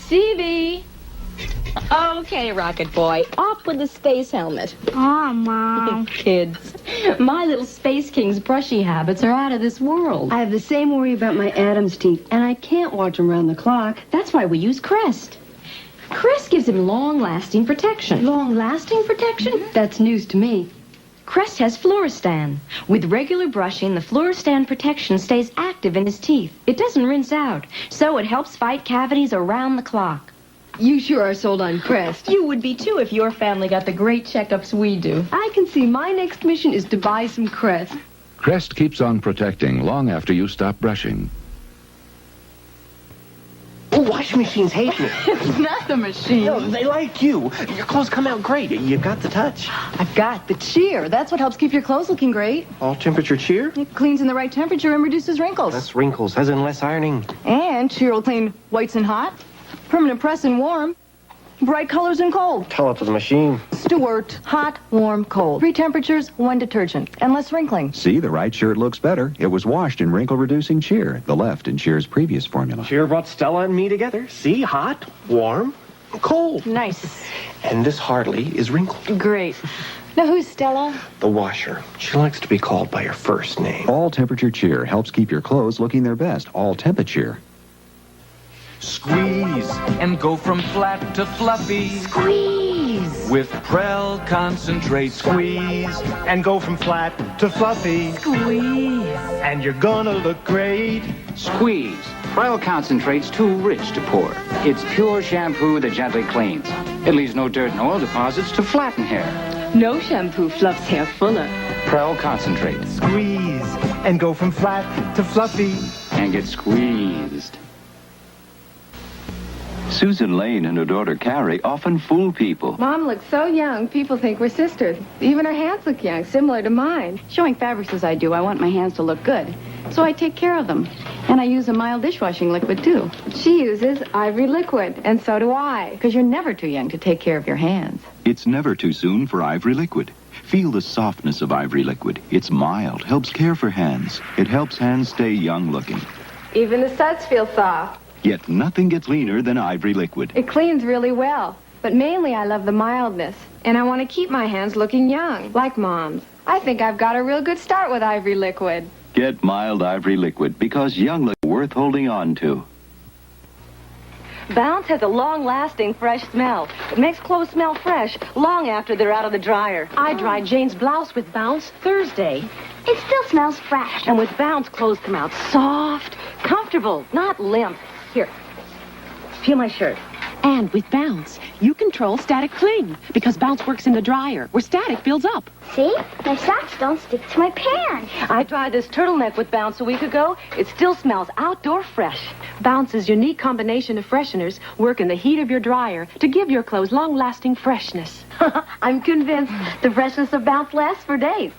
Stevie! Okay, Rocket Boy, off with the space helmet. Aw, Mom. Kids, my little Space King's brushy habits are out of this world. I have the same worry about my Adam's teeth, and I can't watch them round the clock. That's why we use Crest. Crest gives him long-lasting protection. Long-lasting protection? That's news to me. Crest has Fluoristan. With regular brushing, the Fluoristan protection stays active in his teeth. It doesn't rinse out, so it helps fight cavities around the clock. You sure are sold on Crest. You would be, too, if your family got the great checkups we do. I can see my next mission is to buy some Crest. Crest keeps on protecting long after you stop brushing. Oh, washing machines hate me. It's not the machine. No, they like you. Your clothes come out great. You've got the touch. I've got the cheer. That's what helps keep your clothes looking great. All temperature cheer? It cleans in the right temperature and reduces wrinkles. That's wrinkles, as in less ironing. And cheer will clean whites and hot, permanent press and warm, bright colors and cold. Tell it to the machine. Stuart, hot, warm, cold. 3 temperatures, 1 detergent, and less wrinkling. See, the right shirt looks better. It was washed in wrinkle-reducing Cheer, the left in Cheer's previous formula. Cheer brought Stella and me together. See, hot, warm, cold. Nice. And this hardly is wrinkled. Great. Now, who's Stella? The washer. She likes to be called by her first name. All-temperature Cheer helps keep your clothes looking their best. All-temperature. Squeeze and go from flat to fluffy. Squeeze. With Prel concentrate. Squeeze and go from flat to fluffy. Squeeze. And you're gonna look great. Squeeze. Prel concentrate's too rich to pour. It's pure shampoo that gently cleans. It leaves no dirt and oil deposits to flatten hair. No shampoo fluffs hair fuller. Prel concentrate. Squeeze and go from flat to fluffy. And get squeezed. Susan Lane and her daughter Carrie often fool people. Mom looks so young, people think we're sisters. Even her hands look young, similar to mine. Showing fabrics as I do, I want my hands to look good. So I take care of them. And I use a mild dishwashing liquid, too. She uses Ivory Liquid, and so do I. Because you're never too young to take care of your hands. It's never too soon for Ivory Liquid. Feel the softness of Ivory Liquid. It's mild, helps care for hands. It helps hands stay young looking. Even the suds feel soft. Yet nothing gets leaner than Ivory Liquid. It cleans really well, but mainly I love the mildness. And I want to keep my hands looking young, like Mom's. I think I've got a real good start with Ivory Liquid. Get mild Ivory Liquid because young look worth holding on to. Bounce has a long-lasting fresh smell. It makes clothes smell fresh long after they're out of the dryer. I dried Jane's blouse with Bounce Thursday. It still smells fresh. And with Bounce, clothes come out soft, comfortable, not limp. Here, feel my shirt. And with Bounce, you control static cling because Bounce works in the dryer where static builds up. See? My socks don't stick to my pants. I tried this turtleneck with Bounce a week ago. It still smells outdoor fresh. Bounce's unique combination of fresheners work in the heat of your dryer to give your clothes long-lasting freshness. I'm convinced the freshness of Bounce lasts for days.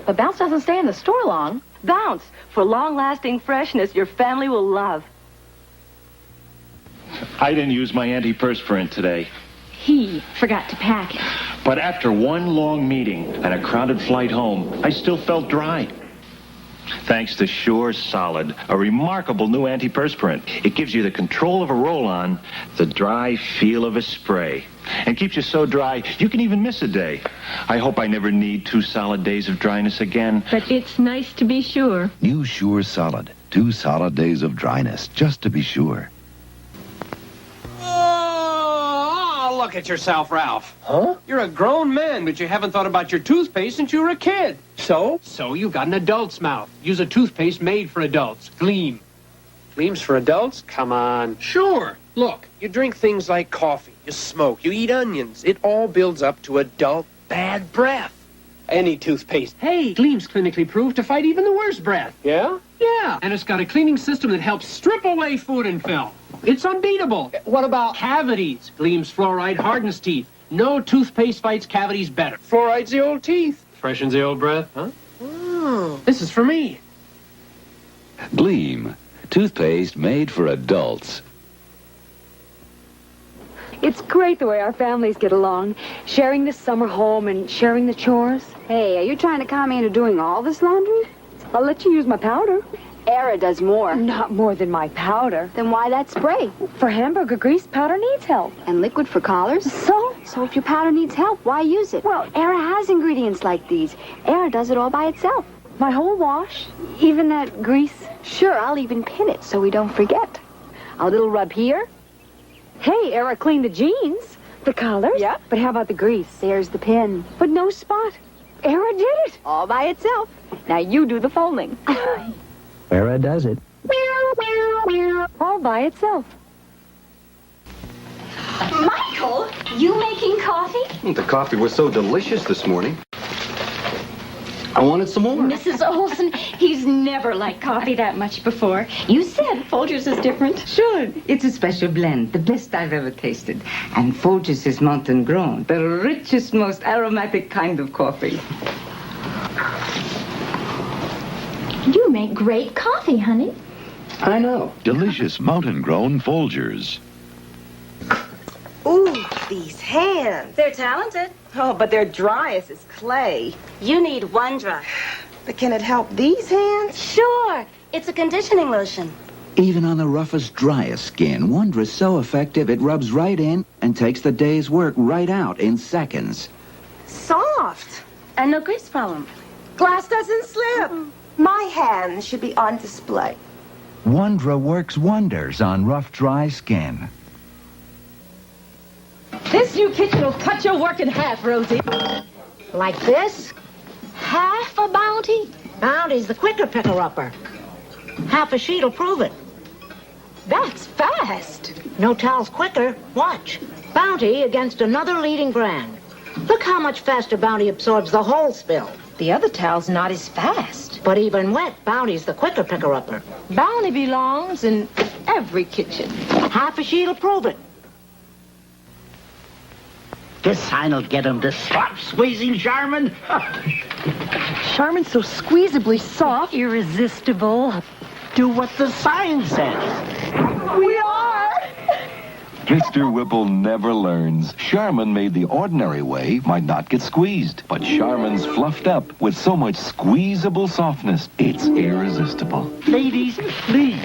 But Bounce doesn't stay in the store long. Bounce, for long-lasting freshness your family will love. I didn't use my antiperspirant today. He forgot to pack it. But after one long meeting and a crowded flight home, I still felt dry. Thanks to Sure Solid, a remarkable new antiperspirant. It gives you the control of a roll-on, the dry feel of a spray, and keeps you so dry you can even miss a day. I hope I never need 2 solid days of dryness again. But it's nice to be sure. New Sure Solid. 2 solid days of dryness, just to be sure. Oh, look at yourself, Ralph. Huh? You're a grown man, but you haven't thought about your toothpaste since you were a kid. So? So you've got an adult's mouth. Use a toothpaste made for adults. Gleam. Gleam's for adults? Come on. Sure. Look, you drink things like coffee, you smoke, you eat onions. It all builds up to adult bad breath. Any toothpaste. Hey, Gleam's clinically proved to fight even the worst breath. Yeah? Yeah. And it's got a cleaning system that helps strip away food and film. It's unbeatable. What about cavities? Gleam's fluoride hardens teeth. No toothpaste fights cavities better. Fluoride's the old teeth. Freshens the old breath, huh? Oh. This is for me. Gleam. Toothpaste made for adults. It's great the way our families get along, sharing the summer home and sharing the chores. Hey, are you trying to con me into doing all this laundry? I'll let you use my powder. Era does more. Not more than my powder. Then why that spray? For hamburger grease, powder needs help. And liquid for collars? So? So if your powder needs help, why use it? Well, Era has ingredients like these. Era does it all by itself. my whole wash? Even that grease? Sure, I'll even pin it so we don't forget. A little rub here. Hey, Era cleaned the jeans. The collars? Yeah. But how about the grease? There's the pin. But no spot. Era did it. All by itself. Now you do the folding. Era does it. All by itself. Michael, you making coffee? The coffee was so delicious this morning. I wanted some more. Mrs. Olson, he's never liked coffee that much before. You said Folgers is different. Sure. It's a special blend, the best I've ever tasted. And Folgers is mountain grown, the richest, most aromatic kind of coffee. You make great coffee, honey. I know. Delicious mountain-grown Folgers. Ooh, these hands. They're talented. Oh, but they're dry as is clay. You need Wondra. But can it help these hands? Sure. It's a conditioning lotion. Even on the roughest, driest skin, Wondra's so effective it rubs right in and takes the day's work right out in seconds. Soft. And no grease problem. Glass doesn't slip. My hands should be on display. Wondra works wonders on rough, dry skin. This new kitchen will cut your work in half, Rosie. Like this? Half a Bounty? Bounty's the quicker picker-upper. Half a sheet'll prove it. That's fast. No towel's quicker. Watch. Bounty against another leading brand. Look how much faster Bounty absorbs the whole spill. The other towel's not as fast. But even wet, Bounty's the quicker picker-upper. Bounty belongs in every kitchen. Half a sheet'll prove it. This sign will get him to stop squeezing Charmin. Charmin's so squeezably soft. Irresistible. Do what the sign says. We are. Mr. Whipple never learns. Charmin made the ordinary way might not get squeezed, but Charmin's fluffed up with so much squeezable softness, it's irresistible. Ladies, please.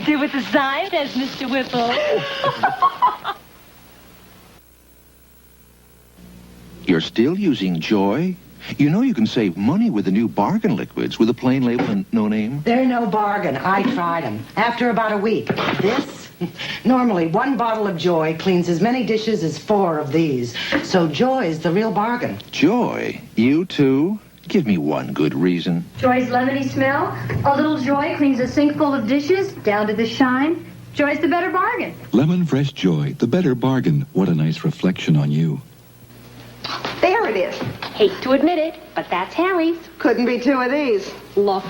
Do what the sign says, Mr. Whipple. You're still using Joy? You know you can save money with the new bargain liquids with a plain label and no name. They're no bargain. I tried them. After about a week. This? Normally, one bottle of Joy cleans as many dishes as 4 of these. So Joy's the real bargain. Joy? You too? Give me one good reason. Joy's lemony smell. A little Joy cleans a sink full of dishes down to the shine. Joy's the better bargain. Lemon Fresh Joy, the better bargain. What a nice reflection on you. There it is. Hate to admit it, but that's Harry's. Couldn't be 2 of these. Look.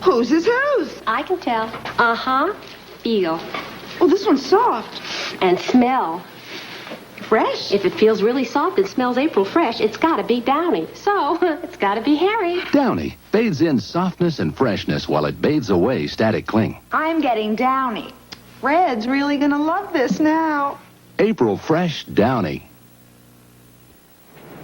Whose is whose? I can tell. Uh-huh. Feel. Oh, this one's soft. And smell. Fresh? If it feels really soft and smells April fresh, it's got to be Downy. So, it's got to be Harry. Downy bathes in softness and freshness while it bathes away static cling. I'm getting Downy. Fred's really gonna love this now. April Fresh Downy.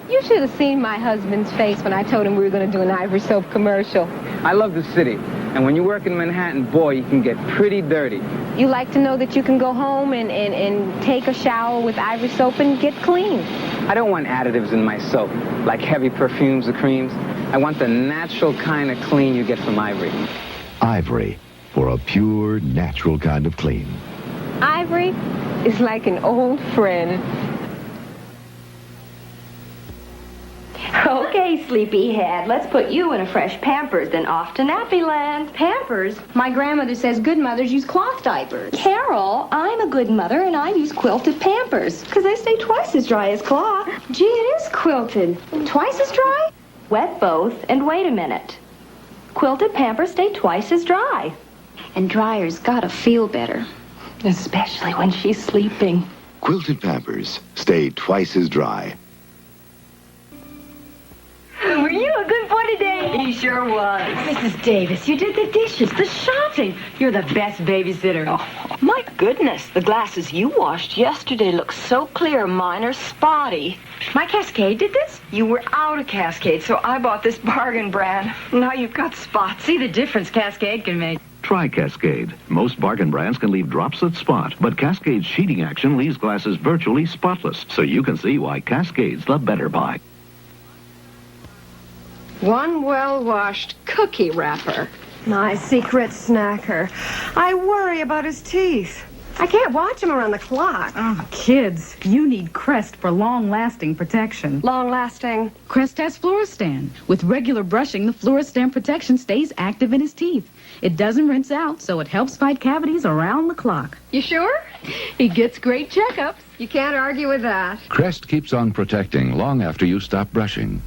You should have seen my husband's face when I told him we were going to do an Ivory soap commercial. I love the city. And when you work in Manhattan, boy, you can get pretty dirty. You like to know that you can go home and take a shower with Ivory soap and get clean. I don't want additives in my soap, like heavy perfumes or creams. I want the natural kind of clean you get from Ivory. Ivory, for a pure, natural kind of clean. Ivory is like an old friend. Okay, sleepyhead, let's put you in a fresh Pampers, then off to Nappy Land. Pampers? My grandmother says good mothers use cloth diapers. Carol, I'm a good mother, and I use quilted Pampers, because they stay twice as dry as cloth. Gee, it is quilted. Twice as dry? Wet both, and wait a minute. Quilted Pampers stay twice as dry. And dryer's gotta feel better, especially when she's sleeping. Quilted Pampers stay twice as dry. Were you a good boy today? He sure was. Mrs. Davis, you did the dishes, the shopping. You're the best babysitter. Oh, My goodness, the glasses you washed yesterday look so clear. Mine are spotty. My Cascade did this? You were out of Cascade, so I bought this bargain brand. Now you've got spots. See the difference Cascade can make. Try Cascade. Most bargain brands can leave drops that spot, but Cascade's sheeting action leaves glasses virtually spotless, so you can see why Cascade's the better buy. One well-washed cookie wrapper. My secret snacker. I worry about his teeth. I can't watch him around the clock. Oh, kids, you need Crest for long-lasting protection. Long-lasting. Crest has Fluorestan. With regular brushing, the Fluorestan protection stays active in his teeth. It doesn't rinse out, so it helps fight cavities around the clock. You sure? He gets great checkups. You can't argue with that. Crest keeps on protecting long after you stop brushing.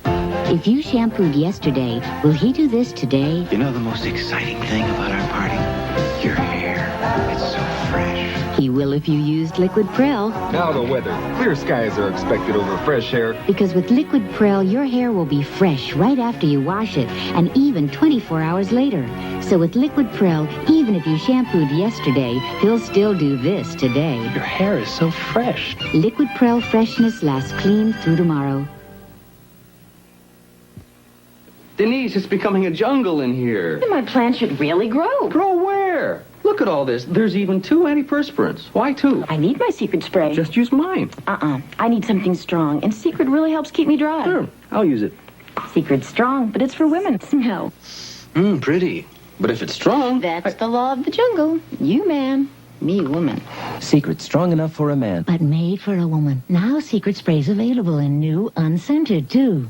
If you shampooed yesterday, will he do this today? You know the most exciting thing about our party? Your hair. It's so fresh. He will if you used Liquid Prel. Now the weather. Clear skies are expected over fresh hair. Because with Liquid Prel, your hair will be fresh right after you wash it, and even 24 hours later. So with Liquid Prel, even if you shampooed yesterday, he'll still do this today. Your hair is so fresh. Liquid Prel freshness lasts clean through tomorrow. Denise, it's becoming a jungle in here. My plant should really grow. Grow where? Look at all this. There's even 2 antiperspirants. Why 2? I need my Secret spray. Just use mine. I need something strong, and Secret really helps keep me dry. Sure, I'll use it. Secret's strong, but it's for women. No. Pretty. But if it's strong... That's the law of the jungle. You man, me woman. Secret strong enough for a man. But made for a woman. Now Secret Spray's available in new, unscented, too.